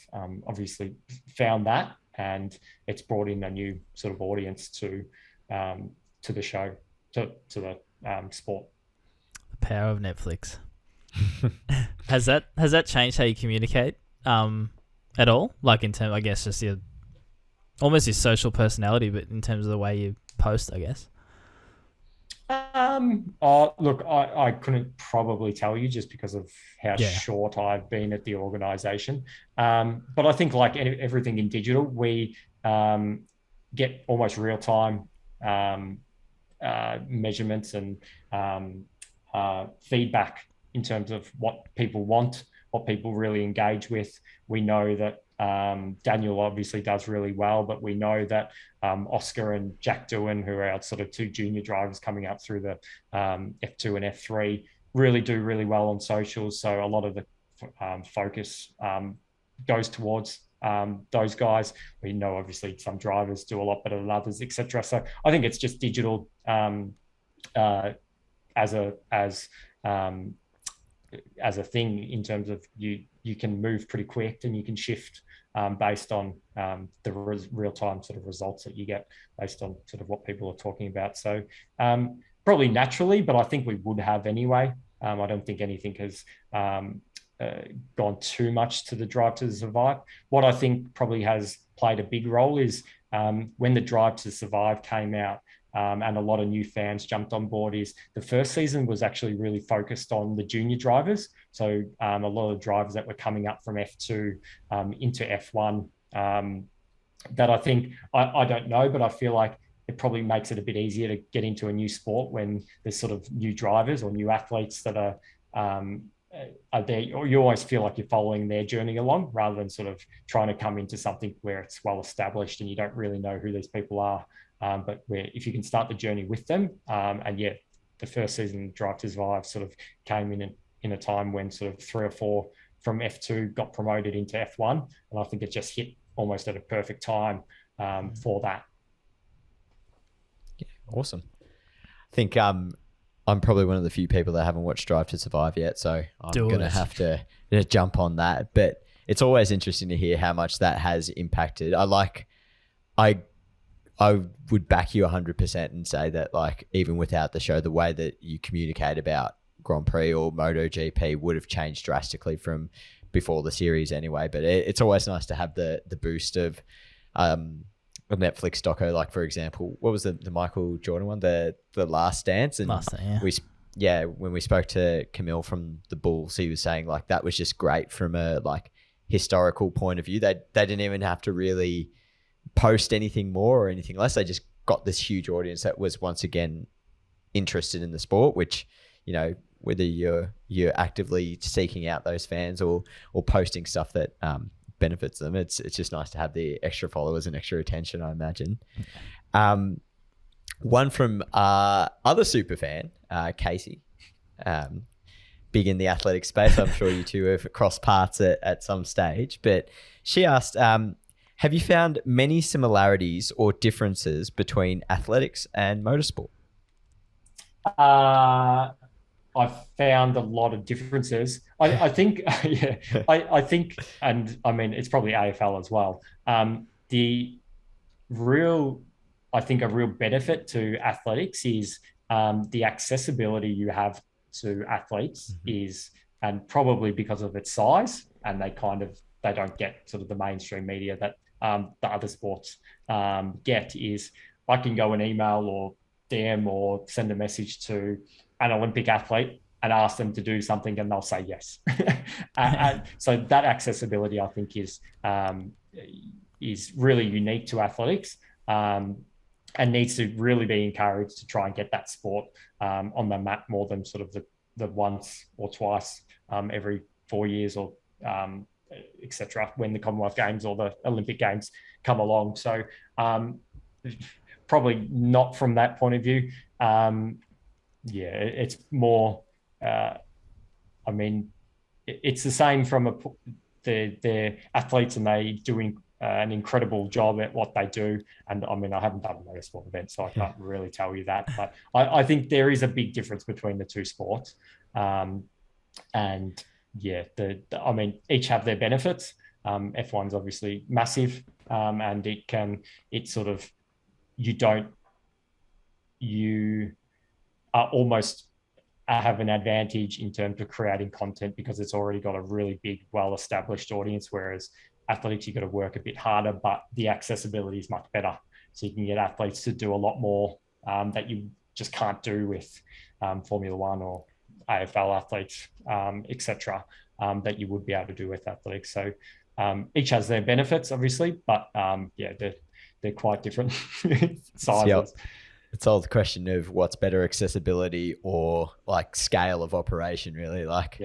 obviously found that, and it's brought in a new sort of audience to the show, to the sport. The power of Netflix. Has that changed how you communicate at all? Like in terms, I guess, just almost your social personality, but in terms of the way you post, I guess. Look, I couldn't probably tell you, just because of how short I've been at the organization. But I think, like everything in digital, we get almost real time measurements and feedback in terms of what people want, what people really engage with. We know that Daniel obviously does really well, but we know that Oscar and Jack Doohan, who are our sort of two junior drivers coming up through the F2 and F3, really do really well on socials. So a lot of the focus goes towards those guys. We know obviously some drivers do a lot better than others, etc. So I think it's just digital as a thing, in terms of you can move pretty quick and you can shift based on the real-time sort of results that you get based on sort of what people are talking about. So probably naturally, but I think we would have anyway. I don't think anything has gone too much to the Drive to Survive. What I think probably has played a big role is when the Drive to Survive came out, and a lot of new fans jumped on board, is the first season was actually really focused on the junior drivers. So a lot of drivers that were coming up from F2 into F1 that I think, I don't know, but I feel like it probably makes it a bit easier to get into a new sport when there's sort of new drivers or new athletes that are there, or you always feel like you're following their journey along, rather than sort of trying to come into something where it's well established and you don't really know who these people are. But if you can start the journey with them, the first season Drive to Survive sort of came in a time when sort of 3 or 4 from F2 got promoted into F1, and I think it just hit almost at a perfect time for that. Yeah, awesome. I think I'm probably one of the few people that haven't watched Drive to Survive yet, so I'm going to have to jump on that. But it's always interesting to hear how much that has impacted. I would back you 100% and say that, like, even without the show, the way that you communicate about Grand Prix or MotoGP would have changed drastically from before the series anyway. But it's always nice to have the boost of a Netflix doco, like, for example, what was the Michael Jordan one, the Last Dance? And when we spoke to Camille from the Bulls, he was saying, like, that was just great from a, like, historical point of view. They didn't even have to really post anything more or anything less. They just got this huge audience that was once again interested in the sport, which, you know, whether you're actively seeking out those fans or posting stuff that benefits them, it's just nice to have the extra followers and extra attention, I imagine. One from other super fan, Casey, big in the athletic space. I'm sure you two have crossed paths at some stage, but she asked, have you found many similarities or differences between athletics and motorsport? I've found a lot of differences. I think, I think, and I mean, it's probably AFL as well. I think a real benefit to athletics is the accessibility you have to athletes is, and probably because of its size, and they don't get sort of the mainstream media that the other sports get, is I can go and email or DM or send a message to an Olympic athlete and ask them to do something and they'll say yes. And so that accessibility, I think, is really unique to athletics, and needs to really be encouraged to try and get that sport on the map more than sort of the once or twice every 4 years or etc. when the Commonwealth Games or the Olympic Games come along. So probably not from that point of view. It's more, I mean, it's the same from the athletes, and they doing an incredible job at what they do. And I mean, I haven't done a motorsport event, so I can't really tell you that. But I think there is a big difference between the two sports. And yeah, I mean, each have their benefits. F1's obviously massive, and you are almost have an advantage in terms of creating content because it's already got a really big, well-established audience, whereas athletics, you've got to work a bit harder, but the accessibility is much better. So you can get athletes to do a lot more that you just can't do with Formula One or AFL athletes, etc., that you would be able to do with athletics. So each has their benefits, obviously, but they're quite different sizes. It's all the question of what's better, accessibility or like scale of operation, really. Like,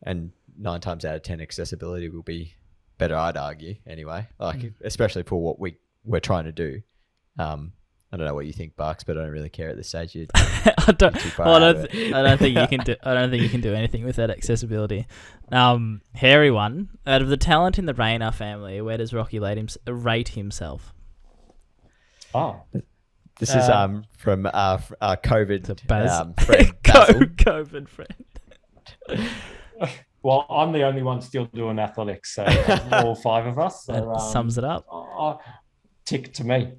and 9 times out of 10, accessibility will be better, I'd argue, anyway. Like, especially for what we're trying to do. I don't know what you think, Barks, but I don't really care at this stage. I don't think you can do. I don't think you can do anything without accessibility. Hairy one. Out of the talent in the Rayner family, where does Rocky rate himself? Oh. This is from our COVID friend, COVID friend. Well, I'm the only one still doing athletics, so all 5 of us. So, that sums it up. Tick to me.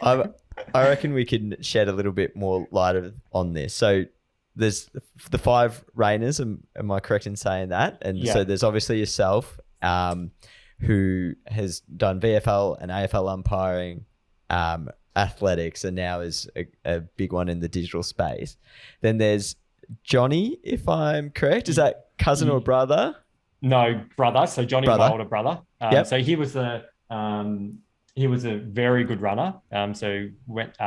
I reckon we can shed a little bit more light on this. So there's the 5 Rayners, am I correct in saying that? And so there's obviously yourself, who has done VFL and AFL umpiring, athletics, and now is a big one in the digital space. Then there's Johnny, if I'm correct. Is that cousin or brother? No, brother. So Johnny's my older brother. So he was a very good runner. So went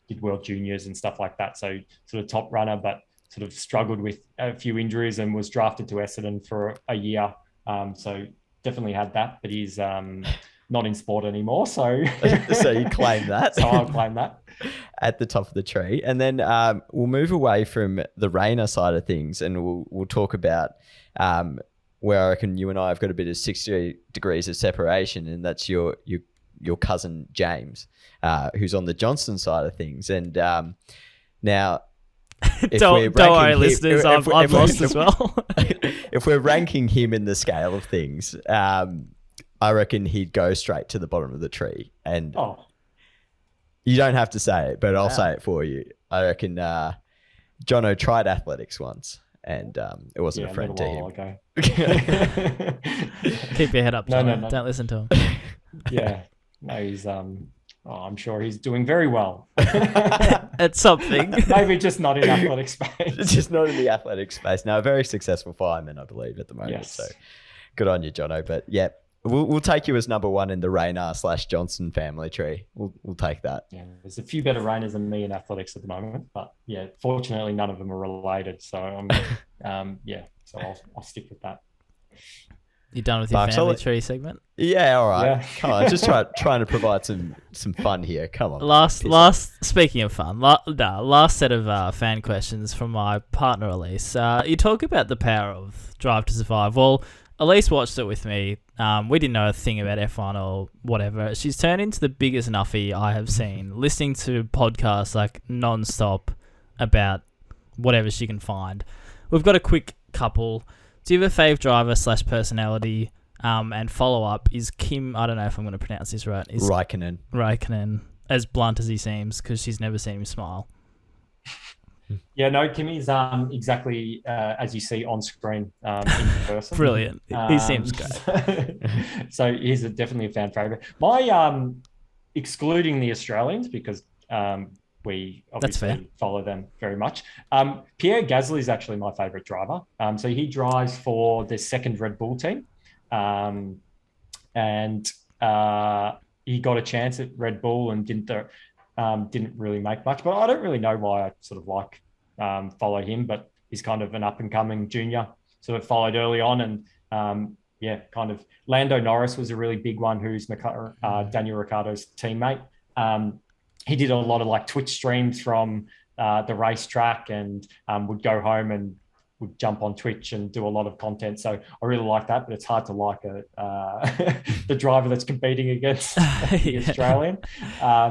did World Juniors and stuff like that. So sort of top runner, but sort of struggled with a few injuries and was drafted to Essendon for a year. So definitely had that, but he's not in sport anymore. So so you claim that. So I'll claim that. At the top of the tree. And then we'll move away from the Rayner side of things, and we'll talk about where I reckon you and I have got a bit of 60 degrees of separation, and that's your cousin James, who's on the Johnston side of things. And now Don't worry, listeners. I've lost as well. If we're ranking him in the scale of things, I reckon he'd go straight to the bottom of the tree. And you don't have to say it, but I'll say it for you. I reckon Jono tried athletics once, and it wasn't a friend to him. Okay. Keep your head up, Jono. No. Don't listen to him. Yeah. No, he's I'm sure he's doing very well. At something. Maybe just not in athletic space. Just not in the athletic space. No, a very successful fireman, I believe, at the moment. Yes. So good on you, Jono. But yeah, we'll take you as number one in the Rayner/Johnson family tree. We'll take that. Yeah, there's a few better Rayners than me in athletics at the moment, but yeah, fortunately none of them are related. So so I'll stick with that. You done with your family tree segment? Yeah, all right. Yeah. Come on, just trying to provide some fun here. Come on. Last. Speaking of fun, last set of fan questions from my partner Elise. You talk about the power of Drive to Survive. Well, Elise watched it with me. We didn't know a thing about F1 or whatever. She's turned into the biggest nuffy I have seen, listening to podcasts like non-stop about whatever she can find. We've got a quick couple. Do you have a fave driver / personality? And follow-up, is Kim, I don't know if I'm going to pronounce this right. Is Raikkonen as blunt as he seems, because she's never seen him smile? Yeah, no, Kimmy's exactly as you see on screen in person. Brilliant. He seems great. So he's definitely a fan favourite. My, excluding the Australians, because we obviously follow them very much. Pierre Gasly is actually my favourite driver. So he drives for the second Red Bull team. And he got a chance at Red Bull and didn't really make much. But I don't really know why I sort of follow him, but he's kind of an up-and-coming junior. Sort of followed early on and, kind of Lando Norris was a really big one, who's Daniel Ricciardo's teammate. He did a lot of Twitch streams from the racetrack and would go home and would jump on Twitch and do a lot of content. So I really like that, but it's hard to like the driver that's competing against the Australian.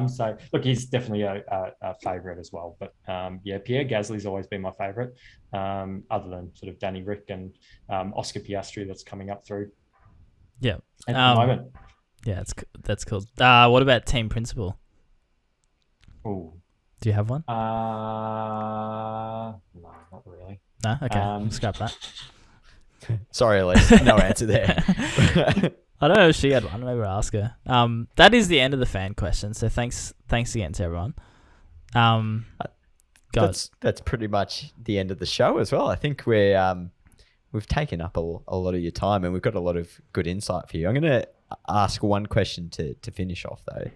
So look, he's definitely a favourite as well. But Pierre Gasly's always been my favourite, other than sort of Danny Rick and Oscar Piastri that's coming up through. Yeah. At the moment. Yeah, that's cool. What about team principal? Oh, do you have one? No, not really. No, okay, scrap that. Sorry, Elise, no answer there. I don't know if she had one. Maybe I'll ask her. That is the end of the fan question. So thanks again to everyone. That's pretty much the end of the show as well. I think we've taken up a lot of your time and we've got a lot of good insight for you. I'm going to ask one question to finish off though.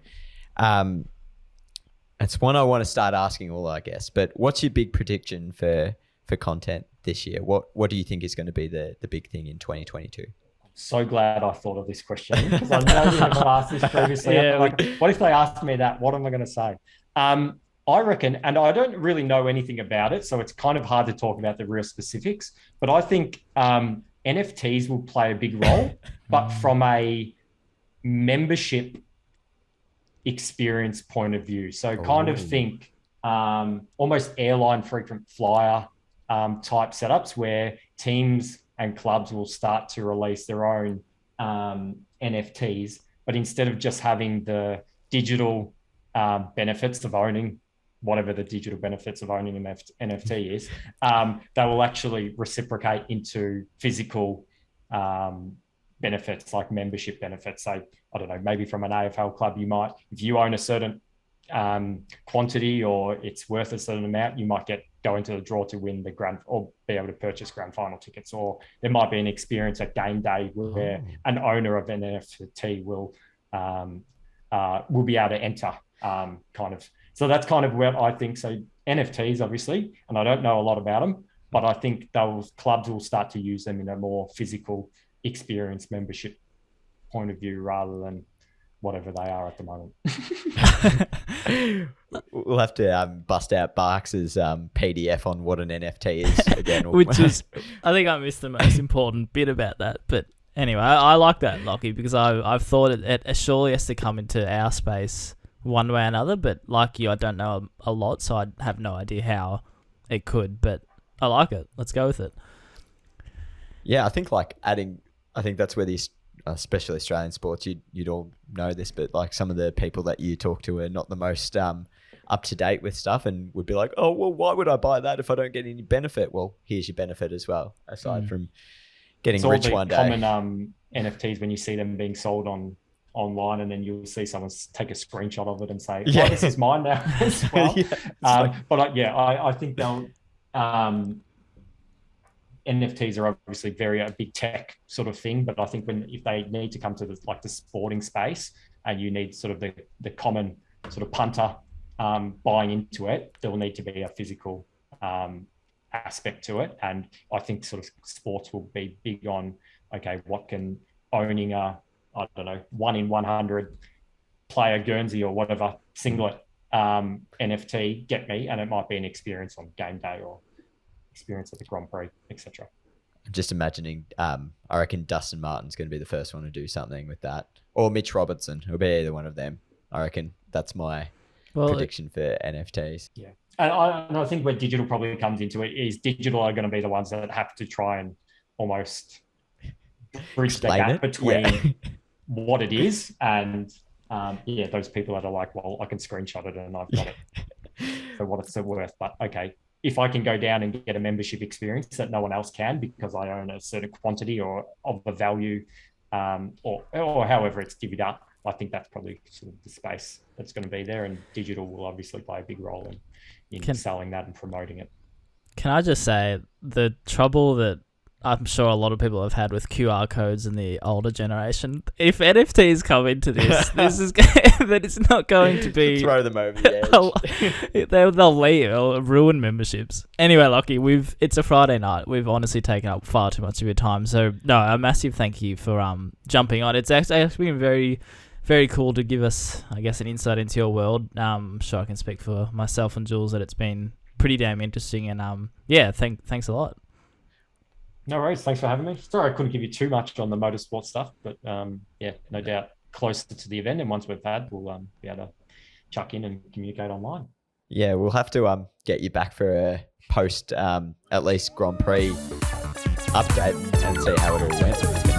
It's one I want to start asking all our guests, but what's your big prediction for content this year? What do you think is going to be the big thing in 2022? So glad I thought of this question, because I know you haven't asked this previously. What if they asked me that? What am I going to say? I reckon, and I don't really know anything about it, so it's kind of hard to talk about the real specifics, but I think NFTs will play a big role, but from a membership experience point of view. So kind of think almost airline frequent flyer type setups where teams and clubs will start to release their own NFTs, but instead of just having the digital benefits of owning whatever the digital benefits of owning an NFT is, they will actually reciprocate into physical benefits, like membership benefits. So I don't know, maybe from an AFL club, you might, if you own a certain quantity or it's worth a certain amount, you might go into the draw to win the grand or be able to purchase grand final tickets. Or there might be an experience at game day where an owner of an NFT will be able to enter kind of. So that's kind of where I think. So NFTs, obviously, and I don't know a lot about them, but I think those clubs will start to use them in a more physical experience membership point of view rather than whatever they are at the moment. We'll have to bust out Barks's PDF on what an NFT is again. Which is, I think I missed the most important bit about that. But anyway, I like that, Lachy, because I've thought it surely has to come into our space one way or another. But like you, I don't know a lot, so I have no idea how it could, but I like it. Let's go with it. Yeah, I think I think that's where these, especially Australian sports, you'd all know this, but like some of the people that you talk to are not the most up to date with stuff and would be like, oh, well, why would I buy that if I don't get any benefit? Well, here's your benefit as well, aside from getting rich one day. Common NFTs when you see them being sold online, and then you'll see someone take a screenshot of it and say, "Oh, this is mine now as well." I think they'll. NFTs are obviously a big tech sort of thing, but I think if they need to come to the sporting space, and you need sort of the common sort of punter buying into it, there will need to be a physical aspect to it. And I think sort of sports will be big on, okay, what can owning a, I don't know, 1 in 100 player Guernsey or whatever singlet NFT get me? And it might be an experience on game day or experience at the Grand Prix, etc. Just imagining, I reckon Dustin Martin's going to be the first one to do something with that, or Mitch Robertson. It'll be either one of them. I reckon that's my prediction for NFTs. Yeah, and I think where digital probably comes into it is digital are going to be the ones that have to try and almost bridge the gap between what it is and those people that are like, well, I can screenshot it and I've got it for what it's worth. But okay, if I can go down and get a membership experience that no one else can because I own a certain quantity or of the value or however it's divvied up, I think that's probably sort of the space that's going to be there, and digital will obviously play a big role in selling that and promoting it. Can I just say the trouble that I'm sure a lot of people have had with QR codes in the older generation? If NFTs come into this, this is that it's not going to be throw them over the edge. They'll leave. They'll ruin memberships. Anyway, Lachie, it's a Friday night. We've honestly taken up far too much of your time. So no, a massive thank you for jumping on. It's actually been very, very cool to give us, I guess, an insight into your world. I'm sure I can speak for myself and Jules that it's been pretty damn interesting. And thanks a lot. No worries. Thanks for having me. Sorry I couldn't give you too much on the motorsport stuff, but no doubt closer to the event, and once we've had, we'll be able to chuck in and communicate online. Yeah, we'll have to get you back for a post at least Grand Prix update and see how it all went.